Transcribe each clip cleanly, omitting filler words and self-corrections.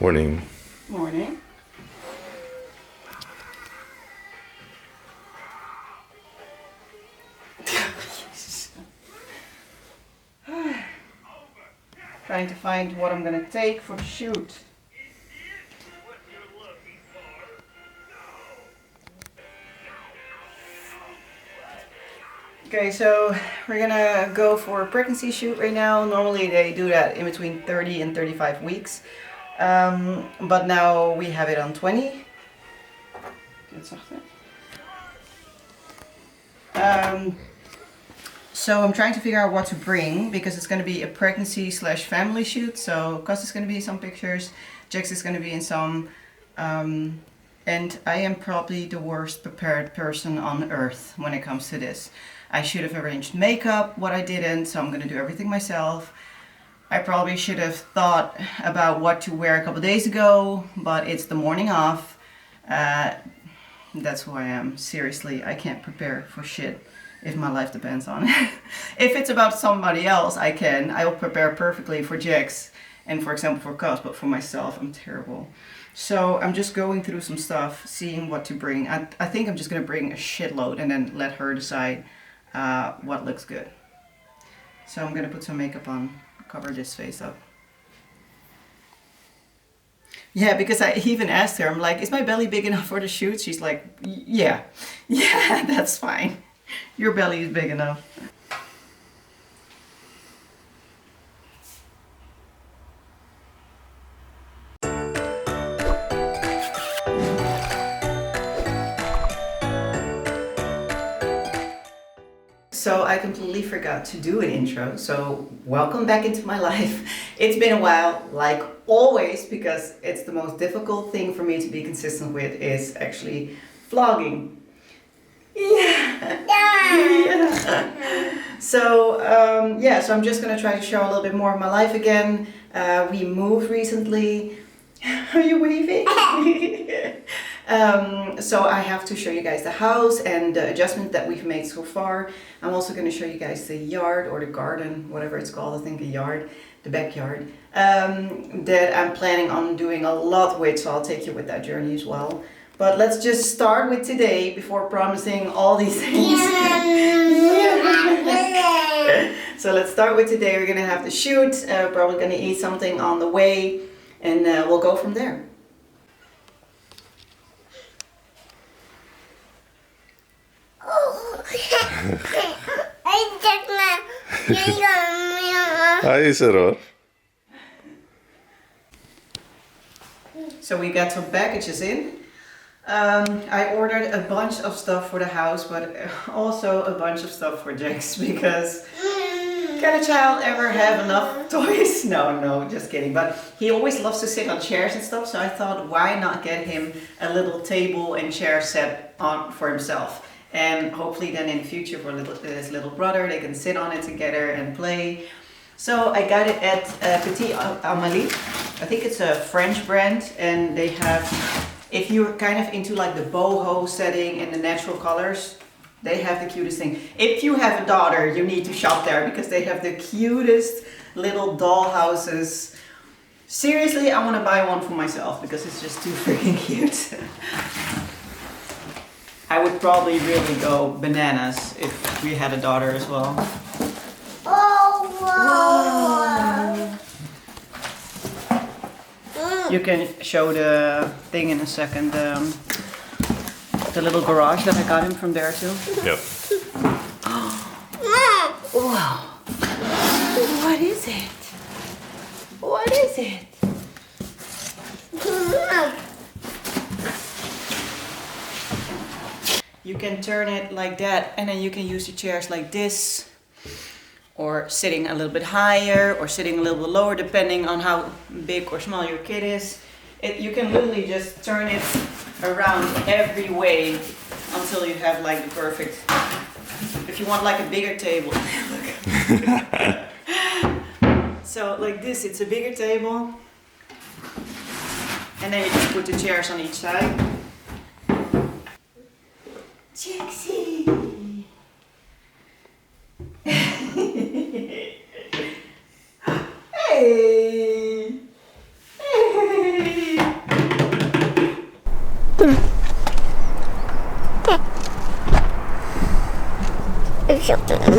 Morning. Morning. Trying to find what I'm gonna take for the shoot. Okay, so we're gonna go for a pregnancy shoot right now. Normally they do that in between 30 and 35 weeks. But now we have it on 20. So I'm trying to figure out what to bring because it's going to be a pregnancy / family shoot. So Cos is going to be in some pictures, Jax is going to be in some, and I am probably the worst prepared person on earth when it comes to this. I should have arranged makeup, what I didn't, so I'm going to do everything myself. I probably should have thought about what to wear a couple days ago, but it's the morning off. That's who I am. Seriously, I can't prepare for shit if my life depends on it. If it's about somebody else, I'll prepare perfectly for Jax and for example for Cos, but for myself, I'm terrible. So I'm just going through some stuff, seeing what to bring. I think I'm just gonna bring a shitload and then let her decide what looks good. So I'm gonna put some makeup on, cover this face up. Yeah, because I even asked her, I'm like, is my belly big enough for the shoot? She's like, yeah, that's fine. Your belly is big enough. So I completely forgot to do an intro, so welcome back into my life. It's been a while, like always, because it's the most difficult thing for me to be consistent with is actually vlogging. Yeah. So so I'm just gonna try to show a little bit more of my life again. We moved recently. Are you waving? So I have to show you guys the house and the adjustment that we've made so far. I'm also going to show you guys the yard or the garden, whatever it's called, I think a yard, the backyard, that I'm planning on doing a lot with, so I'll take you with that journey as well. But let's just start with today before promising all these things. So let's start with today. We're going to have the shoot, probably going to eat something on the way, and we'll go from there. Hi, Sarah. So we got some packages in. I ordered a bunch of stuff for the house, but also a bunch of stuff for Jax because can a child ever have enough toys? No, just kidding. But he always loves to sit on chairs and stuff, so I thought why not get him a little table and chair set on for himself. And hopefully then in the future for his little brother, they can sit on it together and play. So I got it at Petit Amélie. I think it's a French brand, and they have, if you're kind of into like the boho setting and the natural colors, they have the cutest thing. If you have a daughter, you need to shop there because they have the cutest little doll houses. Seriously, I want to buy one for myself because it's just too freaking cute. I would probably really go bananas if we had a daughter as well. Oh, wow. You can show the thing in a second. The little garage that I got him from there too. Yep. Wow. What is it? What is it? You can turn it like that and then you can use the chairs like this, or sitting a little bit higher or sitting a little bit lower depending on how big or small your kid is. You can literally just turn it around every way until you have like the perfect, if you want like a bigger table. So like this, it's a bigger table, and then you just put the chairs on each side. Jaxie! Hey! Hey! Van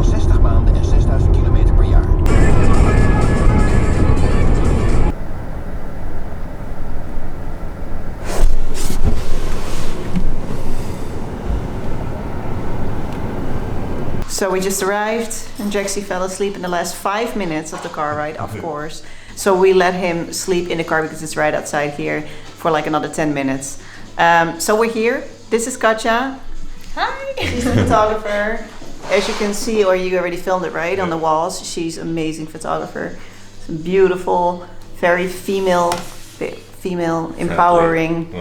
60 maanden en 6000 kilometer per jaar. So we just arrived and Jaxie fell asleep in the last 5 minutes of the car ride, of course. So we let him sleep in the car because it's right outside here for like another 10 minutes. So we're here. This is Katja. Hi! She's the photographer. As you can see, or you already filmed it, right? On the walls. She's an amazing photographer. Some beautiful, very female empowering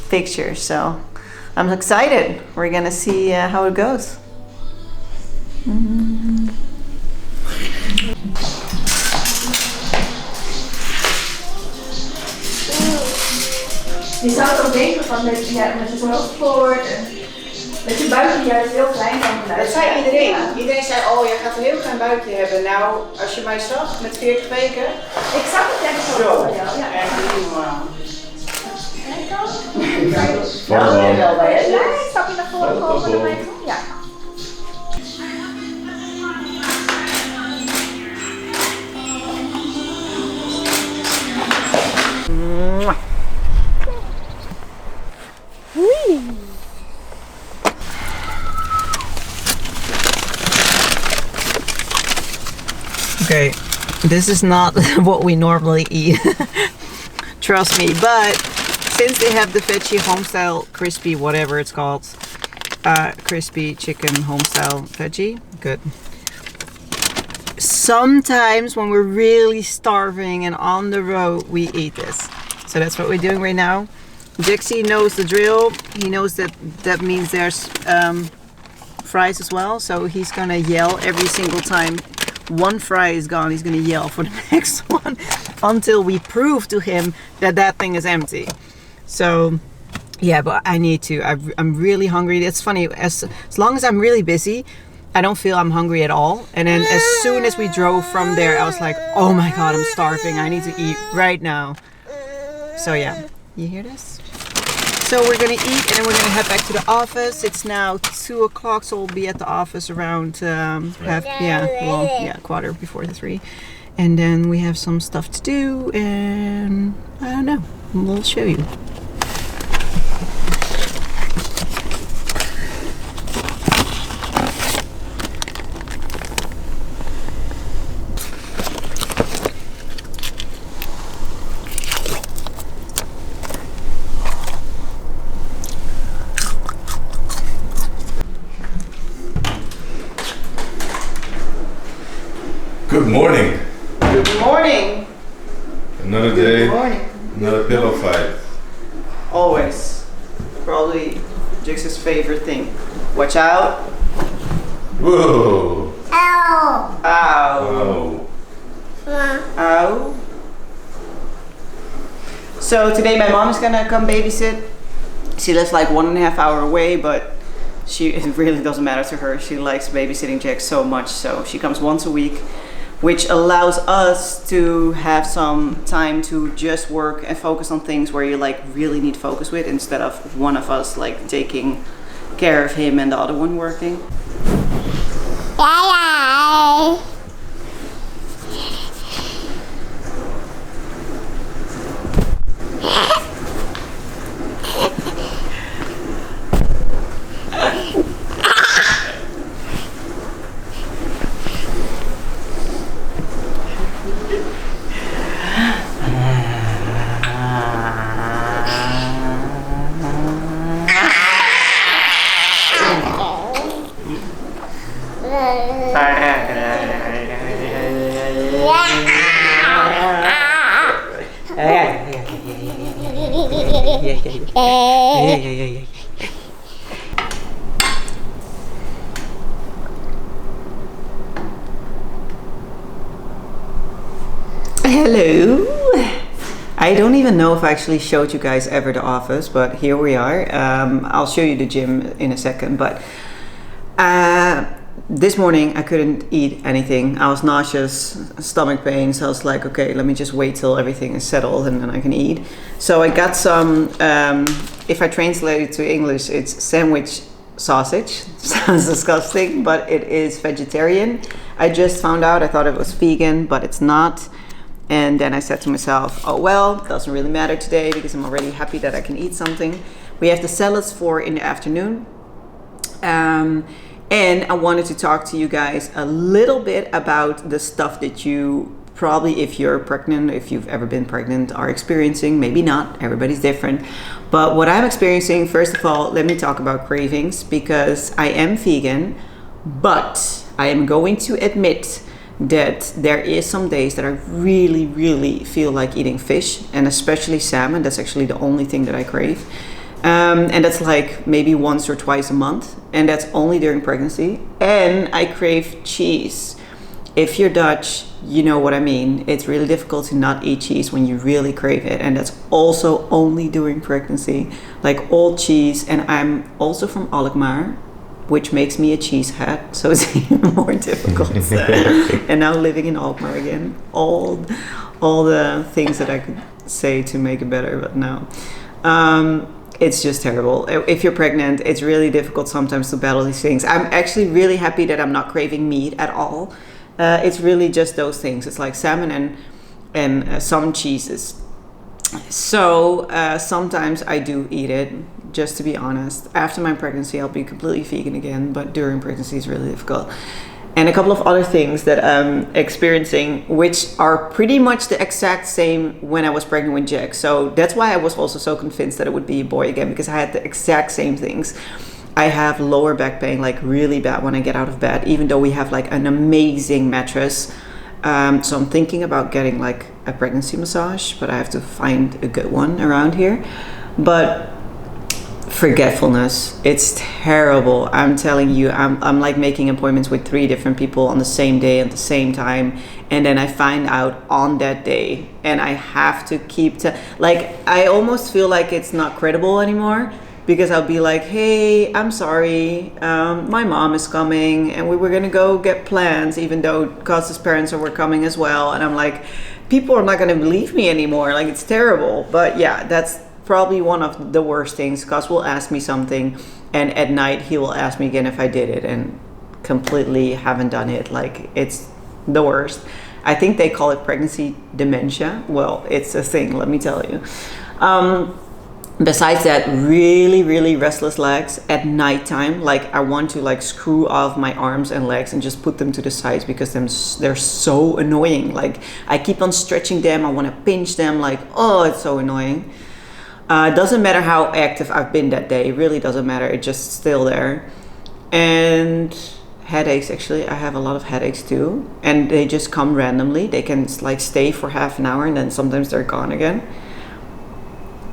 pictures. So I'm excited. We're gonna see how it goes. Je zou toch denken van dat je, ja, met je zo sport en dat je buikje juist heel klein kan blijven. Dat zei iedereen. Iedereen zei, oh, jij gaat een heel klein buikje hebben. Nou, als je mij zag met 40 weken. Ik zag het echt zo voor jou. Ja. Echt niet normaal. Ja, wel bij je. Ja, een stapje naar voren komen naar mij toe. Ja. Okay, this is not what we normally eat, trust me, but since they have the veggie homestyle crispy, whatever it's called, crispy chicken homestyle veggie, good. Sometimes when we're really starving and on the road, we eat this. So that's what we're doing right now. Jaxie knows the drill. He knows that that means there's fries as well. So he's gonna yell every single time one fry is gone. He's gonna yell for the next one until we prove to him that that thing is empty. So yeah, but I need to. I'm really hungry. It's funny, as long as I'm really busy, I don't feel I'm hungry at all. And then as soon as we drove from there, I was like, oh my god, I'm starving. I need to eat right now. So yeah, you hear this? So we're gonna eat and then we're gonna head back to the office. It's now 2 o'clock, so we'll be at the office around quarter before 3. And then we have some stuff to do and I don't know, we'll show you. Good morning. Good morning. Another day, Good morning. another pillow fight. Always. Probably Jax's favorite thing. Watch out. Whoa. Ow! Ow. Oh. Ow. So today my mom is gonna come babysit. She lives like 1.5 hours away, but it really doesn't matter to her. She likes babysitting Jax so much, so she comes once a week, which allows us to have some time to just work and focus on things where you like really need focus with, instead of one of us like taking care of him and the other one working. Hello. I don't even know if I actually showed you guys ever the office, but here we are. I'll show you the gym in a second, but This morning I couldn't eat anything. I was nauseous, stomach pain, so I was like, okay, let me just wait till everything is settled and then I can eat. So I got some, if I translate it to English, it's sandwich sausage. Sounds disgusting, but it is vegetarian. I just found out, I thought it was vegan, but it's not. And then I said to myself, oh well, doesn't really matter today because I'm already happy that I can eat something. We have the salads for in the afternoon. And I wanted to talk to you guys a little bit about the stuff that you probably, if you're pregnant, if you've ever been pregnant, are experiencing. Maybe not, everybody's different. But what I'm experiencing, first of all, let me talk about cravings, because I am vegan, but I am going to admit that there is some days that I really, really feel like eating fish, and especially salmon. That's actually the only thing that I crave. And that's like maybe once or twice a month, and that's only during pregnancy. And I crave cheese. If you're Dutch, you know what I mean. It's really difficult to not eat cheese when you really crave it, and that's also only during pregnancy. Like all cheese, and I'm also from Alkmaar, which makes me a cheesehead, so it's even more difficult. And now living in Alkmaar again, all the things that I could say to make it better, but no. It's just terrible. If you're pregnant, it's really difficult sometimes to battle these things. I'm actually really happy that I'm not craving meat at all. It's really just those things. It's like salmon and some cheeses. So sometimes I do eat it, just to be honest. After my pregnancy, I'll be completely vegan again, but during pregnancy it's really difficult. And a couple of other things that I'm experiencing, which are pretty much the exact same when I was pregnant with Jack. So that's why I was also so convinced that it would be a boy again, because I had the exact same things. I have lower back pain, like really bad when I get out of bed, even though we have like an amazing mattress. So I'm thinking about getting like a pregnancy massage, but I have to find a good one around here. But forgetfulness, it's terrible. I'm telling you, I'm like making appointments with 3 different people on the same day at the same time, and then I find out on that day, and I have to keep like, I almost feel like it's not credible anymore, because I'll be like, hey, I'm sorry, my mom is coming and we were gonna go get plans, even though Cos's parents were coming as well, and I'm like, people are not gonna believe me anymore. Like, it's terrible. But yeah, that's probably one of the worst things. Cos will ask me something, and at night he will ask me again if I did it, and completely haven't done it. Like, it's the worst. I think they call it pregnancy dementia. Well, it's a thing, let me tell you. Besides that, really, really restless legs at nighttime. Like, I want to like screw off my arms and legs and just put them to the sides, because they're so annoying. Like, I keep on stretching them, I want to pinch them, like, oh, it's so annoying. It doesn't matter how active I've been that day. It really doesn't matter. It's just still there. And headaches, actually. I have a lot of headaches too. And they just come randomly. They can like stay for half an hour, and then sometimes they're gone again.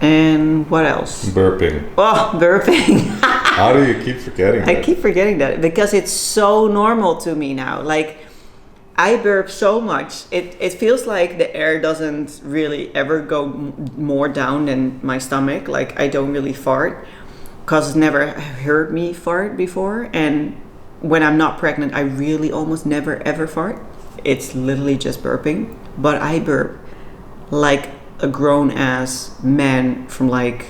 And what else? Burping. Oh, burping. How do you keep forgetting that? I keep forgetting that because it's so normal to me now. Like, I burp so much. It feels like the air doesn't really ever go more down than my stomach. Like, I don't really fart, because it's never heard me fart before. And when I'm not pregnant, I really almost never ever fart. It's literally just burping. But I burp like a grown ass man from like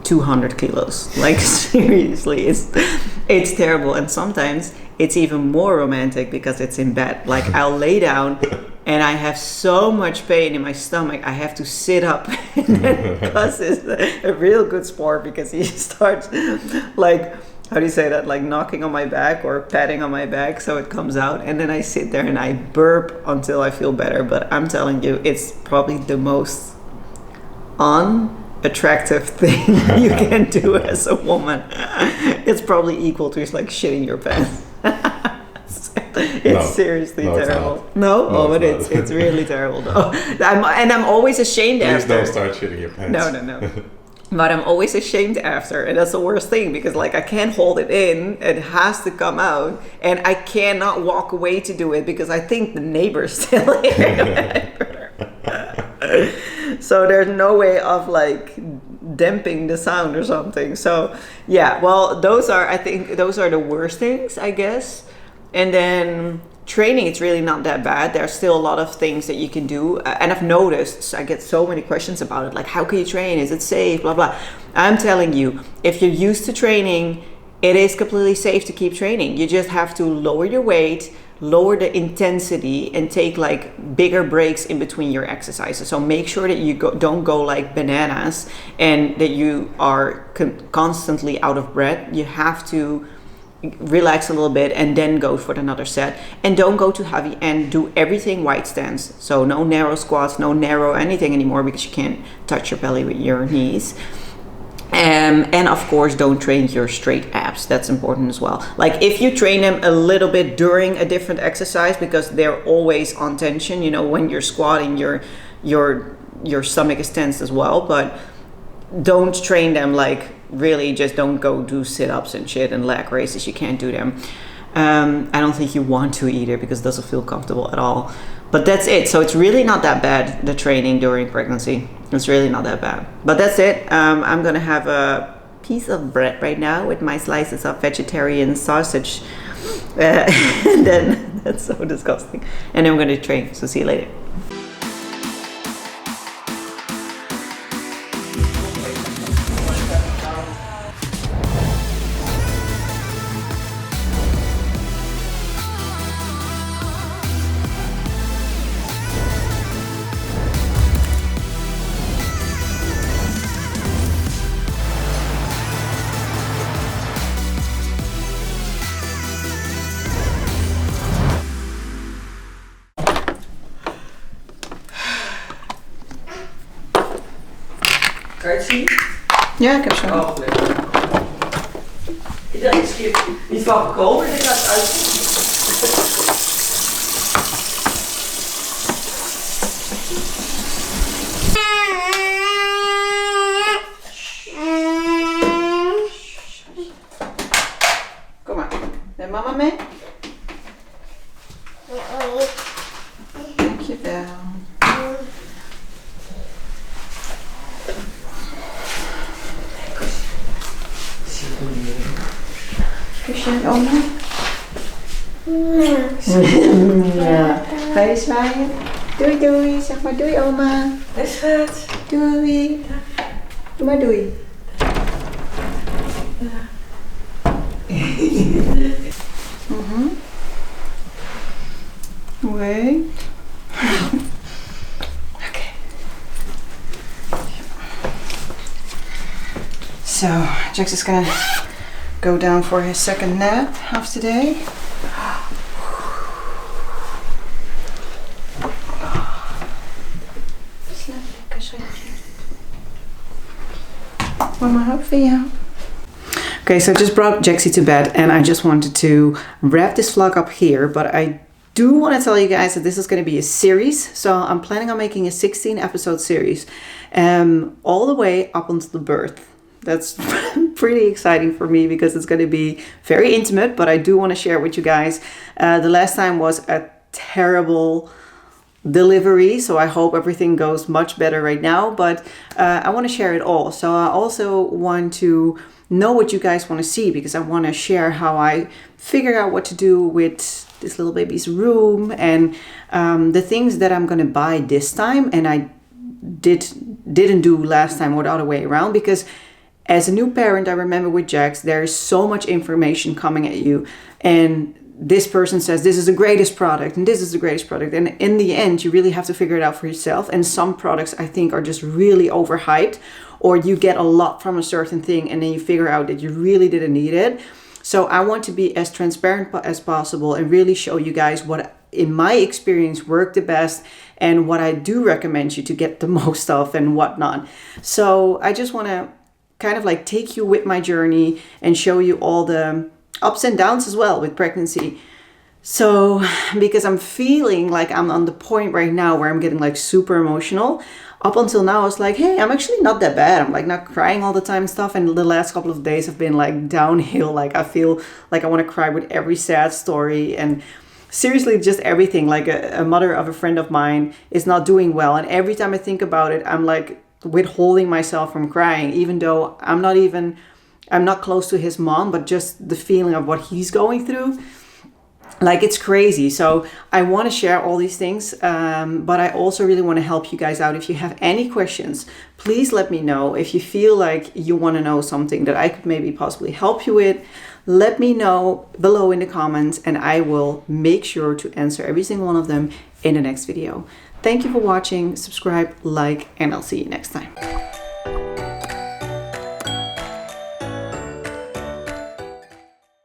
200 kilos. Like, seriously, it's terrible. And sometimes it's even more romantic because it's in bed. Like, I'll lay down and I have so much pain in my stomach, I have to sit up. And then Gus is a real good sport, because he starts like, how do you say that? Like knocking on my back or patting on my back so it comes out. And then I sit there and I burp until I feel better. But I'm telling you, it's probably the most unattractive thing you can do as a woman. It's probably equal to like shitting your pants. It's seriously terrible. But it's really terrible though. I'm always ashamed after. Please don't start shitting your pants. No. But I'm always ashamed after, and that's the worst thing, because like, I can't hold it in. It has to come out, and I cannot walk away to do it because I think the neighbors still hear. So there's no way of like damping the sound or something. So yeah, well, I think those are the worst things, I guess. And then training, it's really not that bad. There's still a lot of things that you can do. And I've noticed, I get so many questions about it, like how can you train? Is it safe? Blah, blah. I'm telling you, if you're used to training, it is completely safe to keep training. You just have to lower your weight, lower the intensity, and take like bigger breaks in between your exercises. So make sure that you don't go like bananas and that you are constantly out of breath. You have to relax a little bit and then go for another set, and don't go too heavy and do everything wide stance. So no narrow squats, no narrow anything anymore, because you can't touch your belly with your knees. And of course, don't train your straight abs. That's important as well. Like if you train them a little bit during a different exercise, because they're always on tension, you know, when you're squatting, your stomach is tense as well, but don't train them like really, just don't go do sit-ups and shit and leg raises. You can't do them. I don't think you want to either, because it doesn't feel comfortable at all. But that's it. So it's really not that bad, the training during pregnancy. It's really not that bad. But that's it. I'm gonna have a piece of bread right now with my slices of vegetarian sausage. And then that's so disgusting. And then I'm gonna train. So see you later. Kan je het zien? Ja, ik heb zo. Oh, gelukkig. Ik dacht eens niet van gekomen en ik ga het uitzoeken. Kom maar. Neem mama mee. Dankjewel. Kusje en oma. Ja. Ga je zwaaien? Doei doei, zeg maar doei oma. Is het? Doei. Doe maar doei. Wait. Okay. So, Jax is gonna go down for his second nap of today. Slaap lekker, schatje. Mama houdt van jou. Okay, so I just brought Jaxie to bed and I just wanted to wrap this vlog up here, but I do want to tell you guys that this is going to be a series. So I'm planning on making a 16 episode series all the way up until the birth. That's pretty exciting for me because it's going to be very intimate, but I do want to share with you guys. The last time was a terrible delivery, so I hope everything goes much better right now, but I want to share it all. So I also want to know what you guys want to see, because I want to share how I figure out what to do with this little baby's room and the things that I'm going to buy this time and I didn't do last time, or the other way around, because as a new parent, I remember with Jax, there is so much information coming at you, and this person says this is the greatest product and this is the greatest product, and in the end you really have to figure it out for yourself. And some products I think are just really overhyped, or you get a lot from a certain thing and then you figure out that you really didn't need it. So I want to be as transparent as possible and really show you guys what in my experience worked the best and what I do recommend you to get the most of and whatnot. So I just want to kind of like take you with my journey and show you all the ups and downs as well with pregnancy. So because I'm feeling like I'm on the point right now where I'm getting like super emotional. Up until now I was like, hey, I'm actually not that bad. I'm like not crying all the time and stuff. And the last couple of days have been like downhill. Like I feel like I want to cry with every sad story, and seriously just everything. Like a mother of a friend of mine is not doing well, and every time I think about it, I'm like withholding myself from crying, even though I'm not close to his mom, but just the feeling of what he's going through. Like, it's crazy. So I want to share all these things, but I also really want to help you guys out. If you have any questions, please let me know. If you feel like you want to know something that I could maybe possibly help you with, let me know below in the comments, and I will make sure to answer every single one of them in the next video. Thank you for watching, subscribe, like, and I'll see you next time.